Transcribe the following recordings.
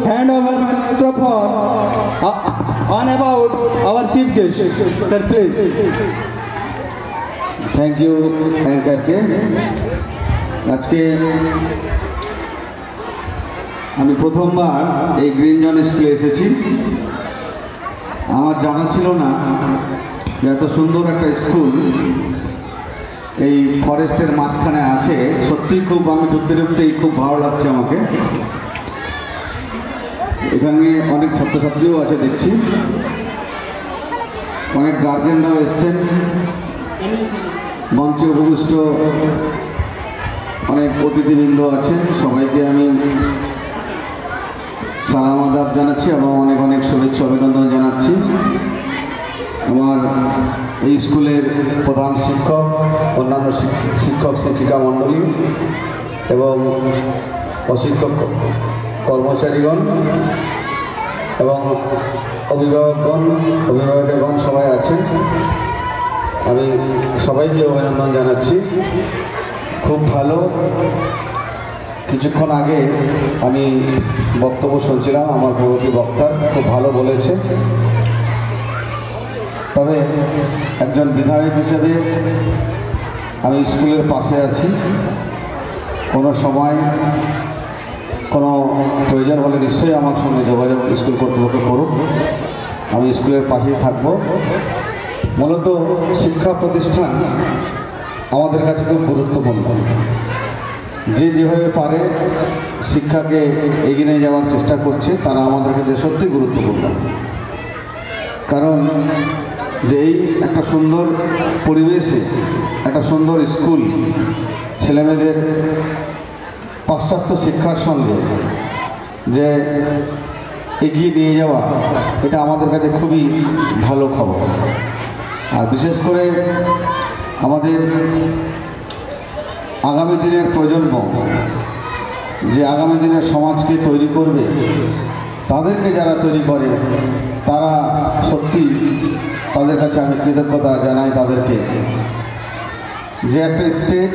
hand over my microphone on about our chief guest. Sir, please. Thank you, Anchor K. আজকে আমি প্রথমবার এই green জন স্কুলে এসেছি। আমার জানা ছিল না যে এত সুন্দর একটা স্কুল এই ফরেস্টের মাঝখানে আছে। সত্যি খুব আমি ঢুকতে ঢুকতেই খুব ভালো লাগছে আমাকে। এখানে অনেক ছাত্রছাত্রীও আছে দেখছি, অনেক গার্জেনরাও এসছেন, মঞ্চে উপবিষ্ট অনেক অতিথিবৃন্দ আছেন। সবাইকে আমি সালাম আদাব জানাচ্ছি এবং অনেক অনেক শুভেচ্ছা অভিনন্দন জানাচ্ছি। আমার এই স্কুলের প্রধান শিক্ষক, অন্যান্য শিক্ষক শিক্ষিকা মণ্ডলী এবং অশিক্ষক কর্মচারীগণ এবং অভিভাবকগণ সবাই আছেন। আমি সবাইকে অভিনন্দন জানাচ্ছি। খুব ভালো। কিছুক্ষণ আগে আমি বক্তব্য শুনছিলাম, আমার পরবর্তী বক্তা খুব ভালো বলেছে। তবে একজন বিধায়ক হিসেবে আমি স্কুলের পাশে আছি। কোনো সময় কোনো প্রয়োজন হলে নিশ্চয়ই আমার সঙ্গে যোগাযোগ স্কুল কর্তৃপক্ষ করুক, আমি স্কুলের পাশেই থাকব। মূলত শিক্ষা প্রতিষ্ঠান আমাদের কাছে খুব গুরুত্বপূর্ণ। যে যেভাবে পারে শিক্ষাকে এগিয়ে নিয়ে যাওয়ার চেষ্টা করছে, তারা আমাদের কাছে সত্যি গুরুত্বপূর্ণ। কারণ যে এই একটা সুন্দর পরিবেশে একটা সুন্দর স্কুল ছেলেমেয়েদের পাশ্চাত্য শিক্ষার সঙ্গে যে এগিয়ে নিয়ে যাওয়া, এটা আমাদের কাছে খুবই ভালো খবর। আর বিশেষ করে আমাদের আগামী দিনের প্রজন্ম যে আগামী দিনের সমাজকে তৈরি করবে, তাদেরকে যারা তৈরি করে তারা সত্যি তাদের কাছে আমি কৃতজ্ঞতা জানাই তাদেরকে। যে একটা স্টেট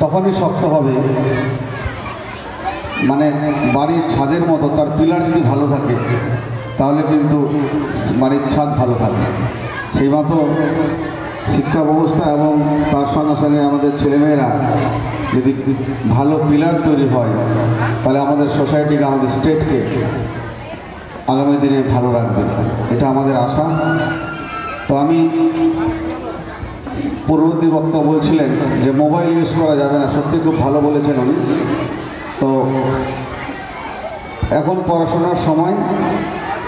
তখনই শক্ত হবে, মানে বাড়ির ছাদের মতো তার পিলার যদি ভালো থাকে তাহলে কিন্তু বাড়ির ছাদ ভালো থাকবে। সেই মতো শিক্ষা ব্যবস্থা এবং তার সঙ্গে সঙ্গে আমাদের ছেলেমেয়েরা যদি ভালো পিলার তৈরি হয়, তাহলে আমাদের সোসাইটিকে, আমাদের স্টেটকে আগামী দিনে ভালো রাখবে, এটা আমাদের আশা। তো আমি পূর্ববর্তী বক্তা বলছিলেন যে মোবাইল ইউজ করা যাবে না, সত্যি খুব ভালো বলেছেন উনি। তো এখন পড়াশোনার সময়,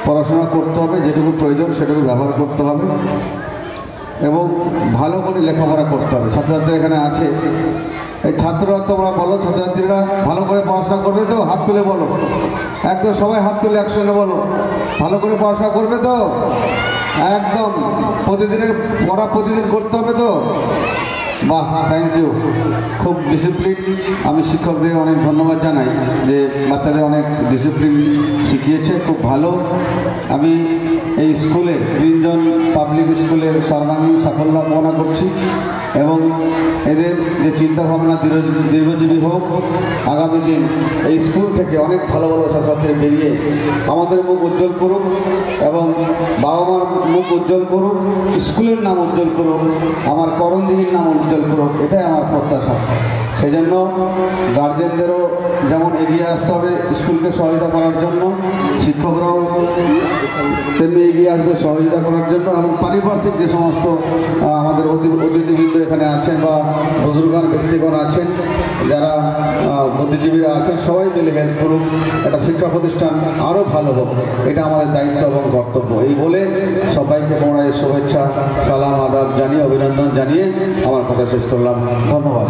পড়াশোনা করতে হবে, যেটুকু প্রয়োজন সেটুকু ব্যবহার করতে হবে এবং ভালো করে লেখাপড়া করতে হবে। ছাত্রছাত্রীরা এখানে আছে, এই ছাত্ররা তোমরা বলো, ছাত্রছাত্রীরা ভালো করে পড়াশোনা করবে তো? হাত তুলে বলো, একদম সবাই হাত তুলে একসঙ্গে বলো, ভালো করে পড়াশোনা করবে তো? একদম প্রতিদিনের পড়া প্রতিদিন করতে হবে তো? বাহ, থ্যাংক ইউ, খুব ডিসিপ্লিন। আমি শিক্ষকদের অনেক ধন্যবাদ জানাই যে বাচ্চাদের অনেক ডিসিপ্লিন শিখিয়েছে, খুব ভালো। আমি এই স্কুলে গ্রিন জন পাবলিক স্কুলের সর্বাঙ্গীন সাফল্য কামনা করছি এবং এদের যে চিন্তাভাবনা দীর্ঘজীবী হোক। আগামী দিন এই স্কুল থেকে অনেক ভালো ভালো ছাত্রছাত্রী বেরিয়ে আমাদের মুখ উজ্জ্বল করুক এবং বাবা মার মুখ উজ্জ্বল করুক, স্কুলের নাম উজ্জ্বল করুক, আমার করণদিঘির নাম উজ্জ্বল করুক, এটাই আমার প্রত্যাশা। সেই জন্য গার্জেনদেরও যেমন এগিয়ে আসতে হবে স্কুলকে সহায়তা করার জন্য, শিক্ষকরাও তেমনি এগিয়ে আসবে সহযোগিতা করার জন্য এবং পারিপার্শ্বিক যে সমস্ত আমাদের অতিথিবৃন্দ এখানে আছেন বা বুজুর্গান ব্যক্তিগণ আছেন, যারা বুদ্ধিজীবীরা আছেন, সবাই মিলে হেল্প করুক, একটা শিক্ষা প্রতিষ্ঠান আরও ভালো হোক, এটা আমাদের দায়িত্ব এবং কর্তব্য। এই বলে সবাইকে পুনরায় শুভেচ্ছা, সালাম, আদাব জানিয়ে, অভিনন্দন জানিয়ে আমার কথা শেষ করলাম। ধন্যবাদ।